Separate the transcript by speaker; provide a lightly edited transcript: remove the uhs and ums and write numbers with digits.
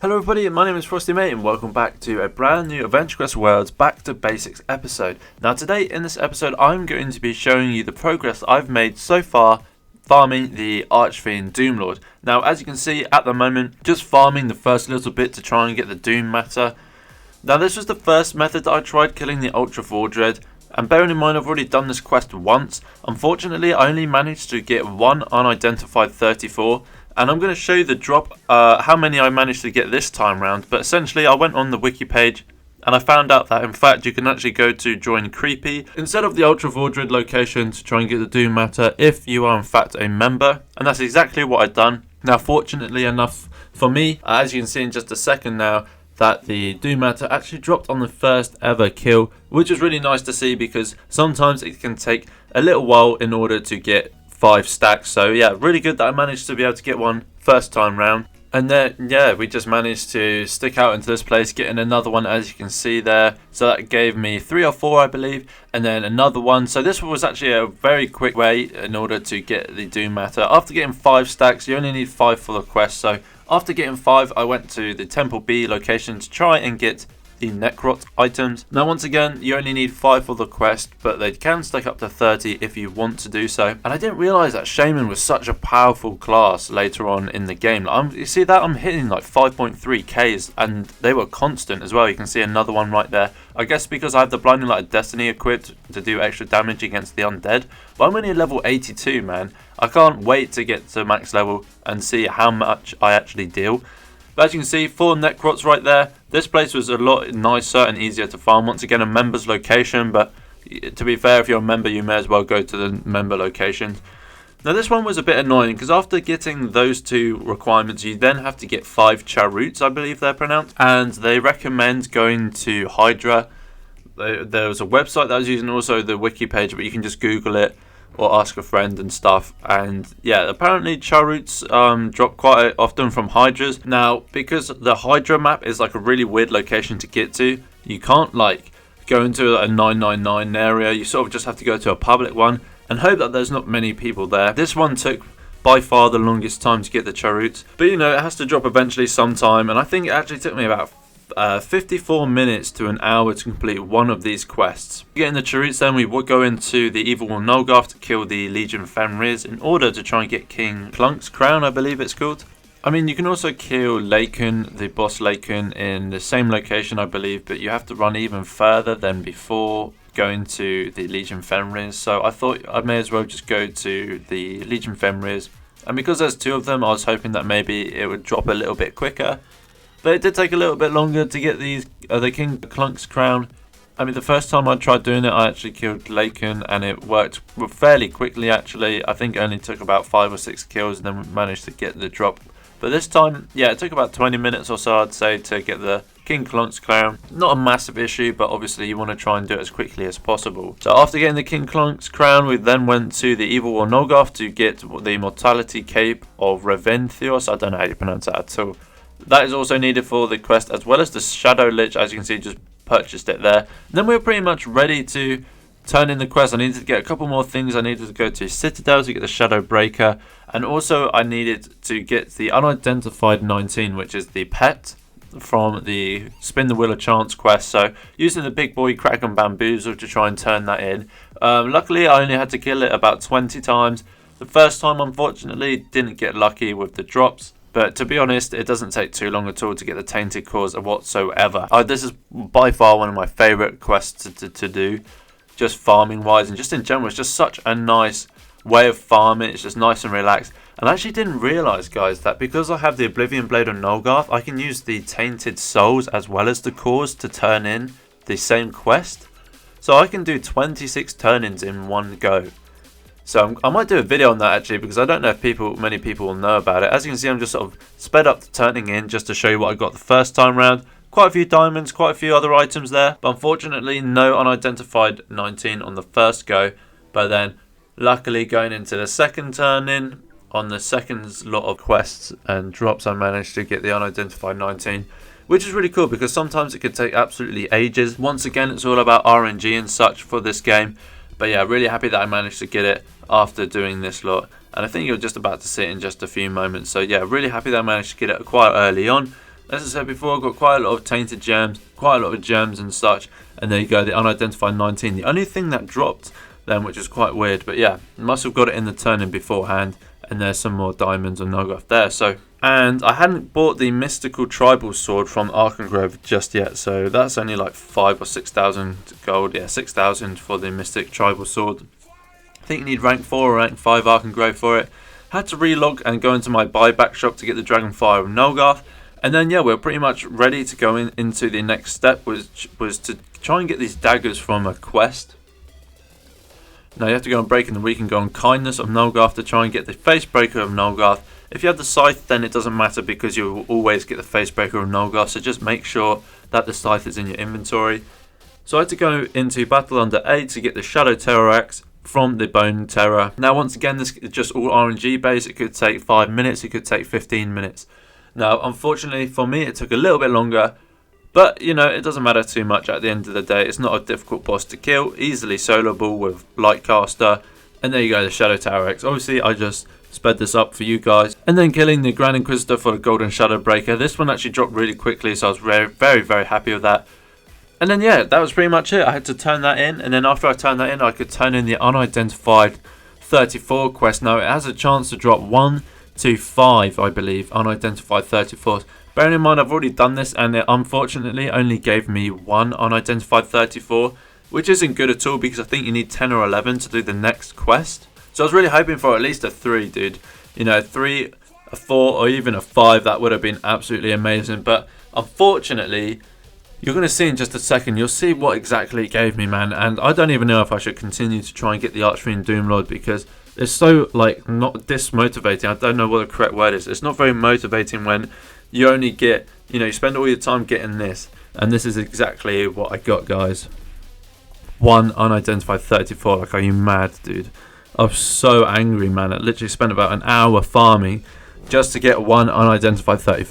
Speaker 1: Hello everybody, my name is Frosty Mate and welcome back to a brand new Adventure Quest Worlds Back to Basics episode. Now today in this episode I'm going to be showing you the progress I've made so far farming the Archfiend Doom Lord. Now as you can see at the moment, just farming the first little bit to try and get the Doom matter. Now this was the first method that I tried killing the Ultra Vordred, and bearing in mind I've already done this quest once. Unfortunately I only managed to get one unidentified 34. And I'm going to show you the drop, how many I managed to get this time round. But essentially I went on the wiki page and I found out that in fact you can actually go to join Creepy instead of the Ultra Vordred location to try and get the Doom matter if you are in fact a member. And that's exactly what I've done. Now fortunately enough for me, as you can see in just a second now, that the Doom matter actually dropped on the first ever kill, which was really nice to see because sometimes it can take a little while in order to get 5 stacks. So yeah, really good that I managed to be able to get one first time round. And then yeah, we just managed to stick out into this place, getting another one as you can see there. So that gave me 3 or 4 I believe, and then another one. So this was actually a very quick way in order to get the Doom matter. After getting 5 stacks, you only need 5 for the quest. So after getting 5, I went to the Temple B location to try and get the Necrot items. Now once again, you only need 5 for the quest, but they can stack up to 30 if you want to do so. And I didn't realise that Shaman was such a powerful class later on in the game. You see that I'm hitting like 5.3 Ks and they were constant as well. You can see another one right there. I guess because I have the Blinding Light of Destiny equipped to do extra damage against the undead. But I'm only level 82, man. I can't wait to get to max level and see how much I actually deal. But as you can see, 4 Necrots right there. This place was a lot nicer and easier to farm. Once again, a member's location, but to be fair, if you're a member, you may as well go to the member location. Now this one was a bit annoying because after getting those 2 requirements, you then have to get 5 Charoots, I believe they're pronounced. And they recommend going to Hydra. There was a website that I was using, also the wiki page, but you can just Google it or ask a friend and stuff. And yeah, apparently Charoots drop quite often from Hydras. Now because the Hydra map is like a really weird location to get to, you can't like go into a 999 area. You sort of just have to go to a public one and hope that there's not many people there. This one took by far the longest time to get the Charoots, but you know, it has to drop eventually sometime, and I think it actually took me about 54 minutes to an hour to complete one of these quests. Getting the Charoots, then we would go into the Evil One Nolgarth to kill the Legion Fenris in order to try and get King Clunk's crown, I believe it's called. I mean, you can also kill Lakon, the boss Lakon, in the same location I believe, but you have to run even further than before going to the Legion Fenris. So I thought I may as well just go to the Legion Fenris, and because there's 2 of them, I was hoping that maybe it would drop a little bit quicker. But it did take a little bit longer to get these the King Clunk's crown. I mean, the first time I tried doing it, I actually killed Lakon and it worked fairly quickly actually. I think it only took about 5 or 6 kills and then managed to get the drop. But this time, yeah, it took about 20 minutes or so, I'd say, to get the King Clunk's crown. Not a massive issue, but obviously you want to try and do it as quickly as possible. So after getting the King Clunk's crown, we then went to the Evil One Nolgarth to get the Immortality Cape of Reventhios. I don't know how you pronounce that at all. That is also needed for the quest, as well as the Shadow Lich. As you can see, just purchased it there. And then we were pretty much ready to turn in the quest. I needed to get a couple more things. I needed to go to Citadel to get the Shadow Breaker, and also I needed to get the Unidentified 19, which is the pet from the Spin the Wheel of Chance quest. So using the big boy Kraken Bamboozle to try and turn that in. Luckily I only had to kill it about 20 times. The first time unfortunately didn't get lucky with the drops. But to be honest, it doesn't take too long at all to get the Tainted Cause whatsoever. This is by far one of my favourite quests to do, just farming wise and just in general. It's just such a nice way of farming. It's just nice and relaxed. And I actually didn't realise, guys, that because I have the Oblivion Blade on Nolgarth, I can use the Tainted Souls as well as the Cause to turn in the same quest. So I can do 26 turn-ins in one go. So I might do a video on that actually, because I don't know if many people will know about it. As you can see, I'm just sort of sped up the turning in just to show you what I got the first time round. Quite a few diamonds, quite a few other items there, but unfortunately no unidentified 19 on the first go. But then luckily going into the second turn in, on the second lot of quests and drops, I managed to get the unidentified 19. Which is really cool because sometimes it could take absolutely ages. Once again, it's all about RNG and such for this game. But yeah, really happy that I managed to get it after doing this lot. And I think you're just about to see it in just a few moments. So yeah, really happy that I managed to get it quite early on. As I said before, I've got quite a lot of tainted gems, quite a lot of gems and such. And there you go, the unidentified 19. The only thing that dropped then, which is quite weird, but yeah, must have got it in the turn-in beforehand. And there's some more diamonds and Noggoth there. So, and I hadn't bought the mystical tribal sword from Archfiend just yet, so that's only like 5,000 or 6,000 gold. Yeah, 6,000 for the mystic tribal sword. I think you need rank 4 or rank 5 Archfiend for it. Had to relog and go into my buyback shop to get the Dragonfire of Noggoth. And then yeah, we're pretty much ready to go into the next step, which was to try and get these daggers from a quest. Now you have to go on Break in the Week and go on Kindness of Noggoth to try and get the Facebreaker of Noggoth. If you have the Scythe, then it doesn't matter because you will always get the Facebreaker of Noggoth, so just make sure that the Scythe is in your inventory. So I had to go into Battle Under A to get the Shadow Terror Axe from the Bone Terror. Now once again, this is just all RNG based. It could take 5 minutes, it could take 15 minutes. Now unfortunately for me it took a little bit longer, but you know, it doesn't matter too much at the end of the day. It's not a difficult boss to kill, easily soloable with Lightcaster. And there you go, the Shadow Tower Axe. Obviously I just sped this up for you guys. And then killing the Grand Inquisitor for the Golden Shadow Breaker. This one actually dropped really quickly, so I was very happy with that. And then yeah, that was pretty much it. I had to turn that in, and then after I turned that in, I could turn in the unidentified 34 quest. Now it has a chance to drop 1 to 5, I believe, unidentified 34s. Bearing in mind I've already done this, and it unfortunately only gave me 1 unidentified 34, which isn't good at all because I think you need 10 or 11 to do the next quest. So I was really hoping for at least a 3, dude. You know, a 3, a 4, or even a 5, that would have been absolutely amazing. But unfortunately, you're going to see in just a second, you'll see what exactly it gave me, man. And I don't even know if I should continue to try and get the Archfiend Doom Lord because it's so, like, not dismotivating. I don't know what the correct word is. It's not very motivating when you only get, you know, you spend all your time getting this. And this is exactly what I got, guys. 1 unidentified 34. Like, are you mad, dude? I'm so angry, man. I literally spent about an hour farming just to get 1 unidentified 34.